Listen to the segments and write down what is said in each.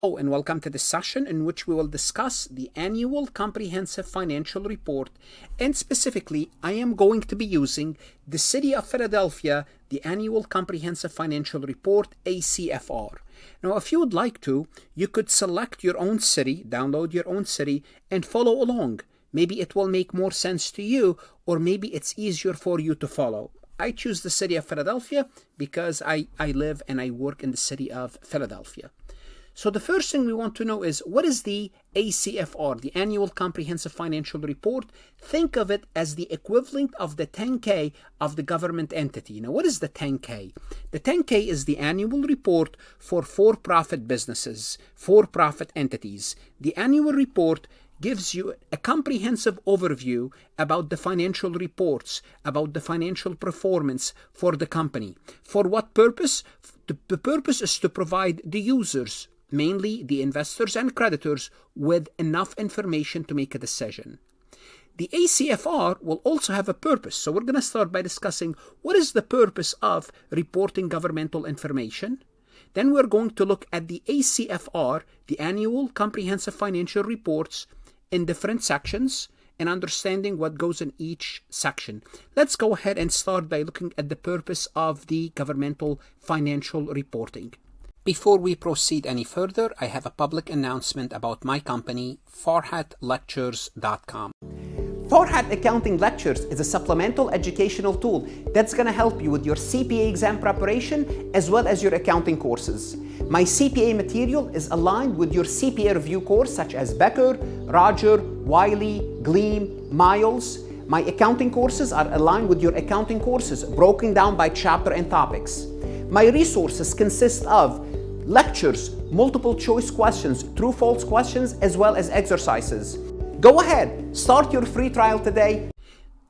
Hello and welcome to this session in which we will discuss the annual comprehensive financial report, and specifically I am going to be using the City of Philadelphia, the annual comprehensive financial report, ACFR. Now if you would like to, you could select your own city, download your own city and follow along. Maybe it will make more sense to you, or maybe it's easier for you to follow. I choose the City of Philadelphia because I live and I work in the City of Philadelphia. So the first thing we want to know is, what is the ACFR, the Annual Comprehensive Financial Report? Think of it as the equivalent of the 10K of the government entity. Now, what is the 10K? The 10K is the annual report for for-profit businesses, for-profit entities. The annual report gives you a comprehensive overview about the financial reports, about the financial performance for the company. For what purpose? The purpose is to provide the users, mainly the investors and creditors, with enough information to make a decision. The ACFR will also have a purpose. So we're going to start by discussing what is the purpose of reporting governmental information. Then we're going to look at the ACFR, the Annual Comprehensive Financial Reports, in different sections and understanding what goes in each section. Let's go ahead and start by looking at the purpose of the governmental financial reporting. Before we proceed any further, I have a public announcement about my company, FarhatLectures.com. Farhat Accounting Lectures is a supplemental educational tool that's going to help you with your CPA exam preparation as well as your accounting courses. My CPA material is aligned with your CPA review course such as Becker, Roger, Wiley, Gleam, Miles. My accounting courses are aligned with your accounting courses, broken down by chapter and topics. My resources consist of lectures, multiple choice questions, true-false questions, as well as exercises. Go ahead, start your free trial today.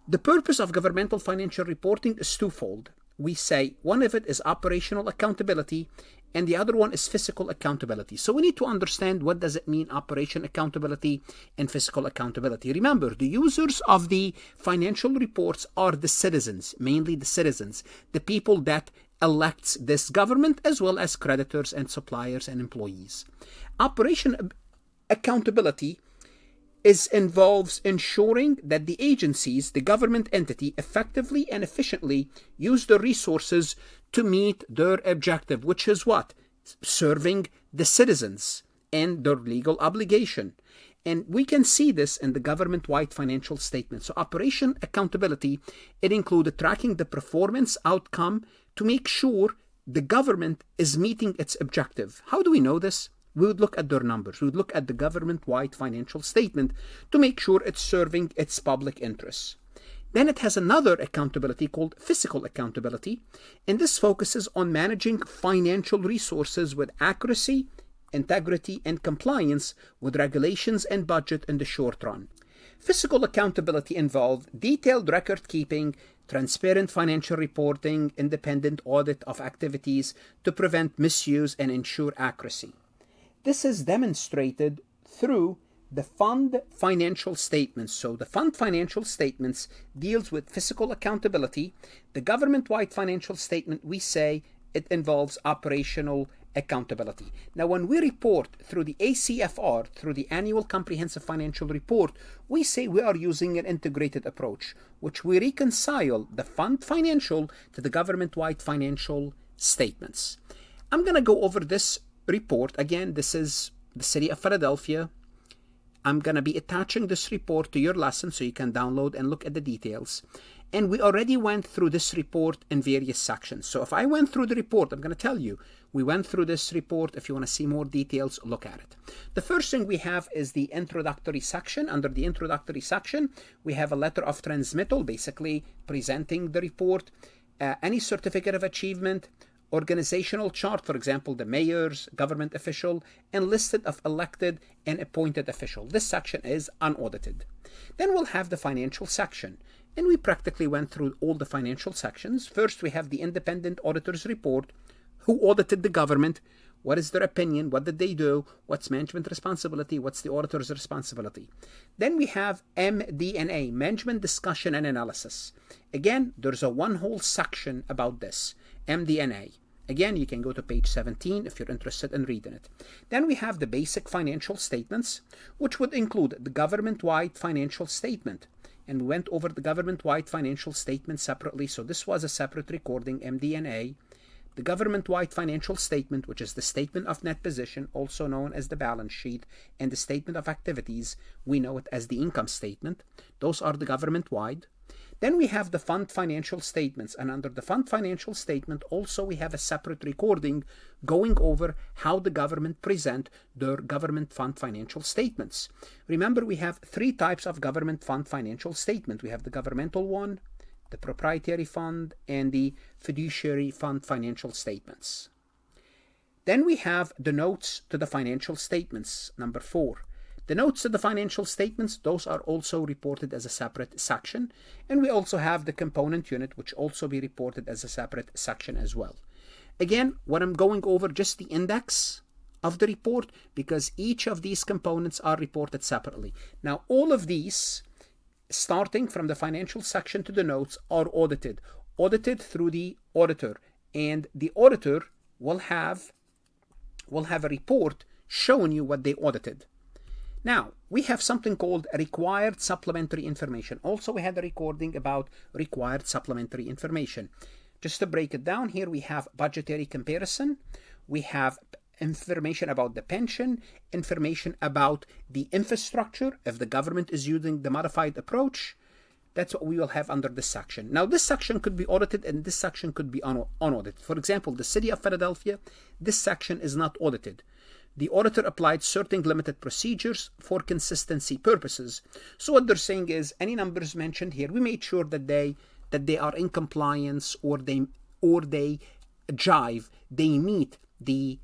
The purpose of governmental financial reporting is twofold. We say one of it is operational accountability and the other one is fiscal accountability. So we need to understand, what does it mean, operation accountability and fiscal accountability. Remember, the users of the financial reports are the citizens, mainly the citizens, the people that elects this government, as well as creditors and suppliers and employees. Operation accountability involves ensuring that the agencies, the government entity, effectively and efficiently use the resources to meet their objective, which is what? Serving the citizens and their legal obligation. And we can see this in the government-wide financial statement. So operation accountability, it included tracking the performance outcome to make sure the government is meeting its objective. How do we know this? We would look at their numbers. We would look at the government-wide financial statement to make sure it's serving its public interests. Then it has another accountability called fiscal accountability, and this focuses on managing financial resources with accuracy, integrity, and compliance with regulations and budget in the short run. Fiscal accountability involved detailed record keeping, transparent financial reporting, independent audit of activities to prevent misuse and ensure accuracy. This is demonstrated through the fund financial statements. So the fund financial statements deals with fiscal accountability. The government-wide financial statement, we say it involves operational accountability. Now, when we report through the ACFR, through the Annual Comprehensive Financial Report, we say we are using an integrated approach, which we reconcile the fund financial to the government-wide financial statements. I'm going to go over this report. Again, this is the City of Philadelphia. I'm going to be attaching this report to your lesson so you can download and look at the details. And we already went through this report in various sections. So if I went through the report, I'm going to tell you, we went through this report. If you want to see more details, look at it. The first thing we have is the introductory section. Under the introductory section, we have a letter of transmittal, basically presenting the report, any certificate of achievement, organizational chart, for example, the mayor's, government official, and listed of elected and appointed official. This section is unaudited. Then we'll have the financial section. And we practically went through all the financial sections. First, we have the independent auditor's report. Who audited the government? What is their opinion? What did they do? What's management responsibility? What's the auditor's responsibility? Then we have MD&A, management discussion and analysis. Again, there's a one whole section about this, MD&A. Again, you can go to page 17 if you're interested in reading it. Then we have the basic financial statements, which would include the government-wide financial statement. And we went over the government-wide financial statement separately, so this was a separate recording, MD&A. The government-wide financial statement, which is the statement of net position, also known as the balance sheet, and the statement of activities, we know it as the income statement. Those are the government-wide. Then we have the fund financial statements, and under the fund financial statement also we have a separate recording going over how the government present their government fund financial statements. Remember, we have three types of government fund financial statement. We have the governmental one, the proprietary fund, and the fiduciary fund financial statements. Then we have the notes to the financial statements, number 4. The notes to the financial statements, those are also reported as a separate section. And we also have the component unit, which also be reported as a separate section as well. Again, what I'm going over, just the index of the report, because each of these components are reported separately. Now, all of these, starting from the financial section to the notes, are audited through the auditor. And the auditor will have a report showing you what they audited. Now, we have something called required supplementary information. Also, we had a recording about required supplementary information. Just to break it down, here we have budgetary comparison. We have information about the pension, information about the infrastructure, if the government is using the modified approach. That's what we will have under this section. Now, this section could be audited and this section could be unaudited. For example, the City of Philadelphia, this section is not audited. The auditor applied certain limited procedures for consistency purposes. So what they're saying is, any numbers mentioned here, we made sure that they are in compliance, or they jive, they meet the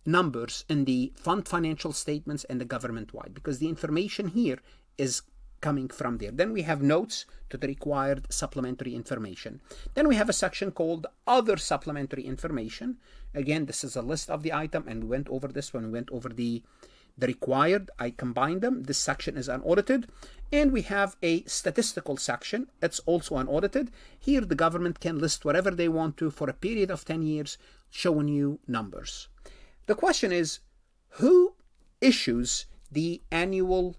numbers in the fund financial statements and the government-wide, because the information here is coming from there. Then we have notes to the required supplementary information. Then we have a section called other supplementary information. Again, this is a list of the item, and we went over this when we went over the required. I combined them. This section is unaudited. And we have a statistical section. It's also unaudited. Here the government can list whatever they want to for a period of 10 years, showing you numbers. The question is, who issues the annual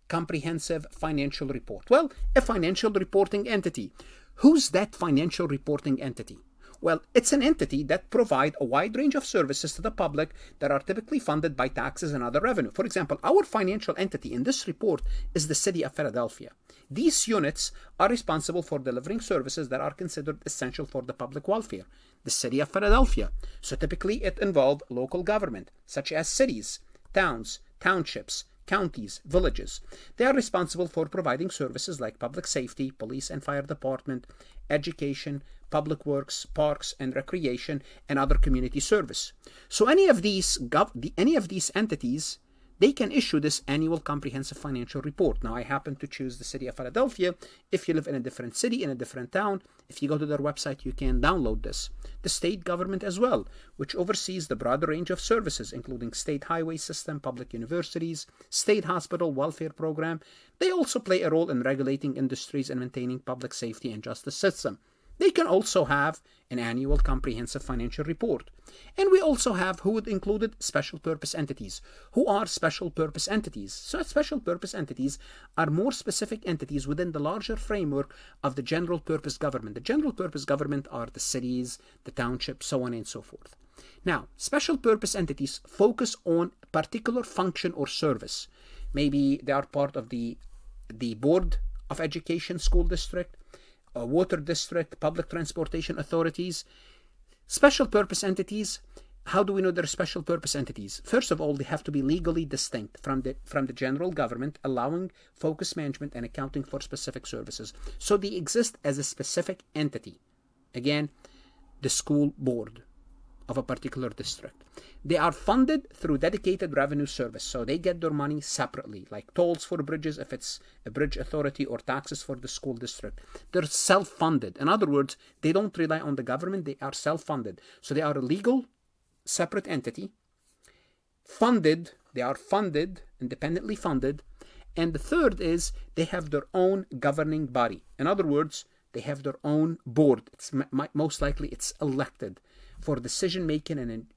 comprehensive financial report? Well, a financial reporting entity. Who's that financial reporting entity? Well, it's an entity that provides a wide range of services to the public that are typically funded by taxes and other revenue. For example, our financial entity in this report is the City of Philadelphia. These units are responsible for delivering services that are considered essential for the public welfare. The City of Philadelphia. So typically it involves local government, such as cities, towns, townships, counties, villages. They are responsible for providing services like public safety, police and fire department, education, public works, parks and recreation, and other community service. So any of these entities, they can issue this annual comprehensive financial report. Now, I happen to choose the City of Philadelphia. If you live in a different city, in a different town, if you go to their website, you can download this. The state government as well, which oversees the broader range of services, including state highway system, public universities, state hospital, welfare program. They also play a role in regulating industries and maintaining public safety and justice system. They can also have an annual comprehensive financial report. And we also have who would include special purpose entities. Who are special purpose entities? So special purpose entities are more specific entities within the larger framework of the general purpose government. The general purpose government are the cities, the townships, so on and so forth. Now, special purpose entities focus on a particular function or service. Maybe they are part of the Board of Education school district, a water district, public transportation authorities. Special purpose entities, how do we know they're special purpose entities? First of all, they have to be legally distinct from the general government, allowing focus management and accounting for specific services. So they exist as a specific entity. Again, the school board of a particular district. They are funded through dedicated revenue service, so they get their money separately, like tolls for bridges if it's a bridge authority, or taxes for the school district. They're self-funded. In other words, they don't rely on the government, they are self-funded. So they are a legal, separate entity, funded, they are funded, independently funded. And the third is they have their own governing body. In other words, They have their own board. It's most likely it's elected for decision making and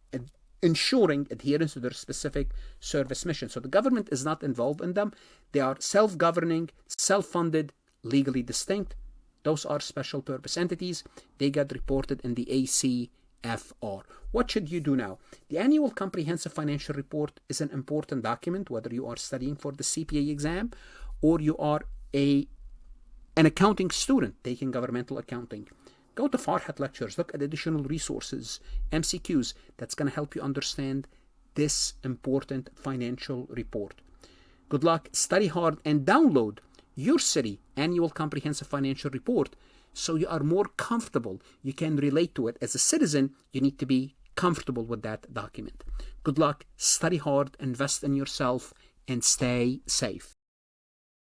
ensuring adherence to their specific service mission. So the government is not involved in them. They are self-governing, self-funded, legally distinct. Those are special purpose entities. They get reported in the ACFR. What should you do now? The Annual Comprehensive Financial Report is an important document, whether you are studying for the CPA exam or you are an accounting student taking governmental accounting. Go to Farhat lectures, look at additional resources, MCQs. That's going to help you understand this important financial report. Good luck, study hard, and download your city Annual Comprehensive Financial Report so you are more comfortable. You can relate to it. As a citizen, you need to be comfortable with that document. Good luck, study hard, invest in yourself, and stay safe.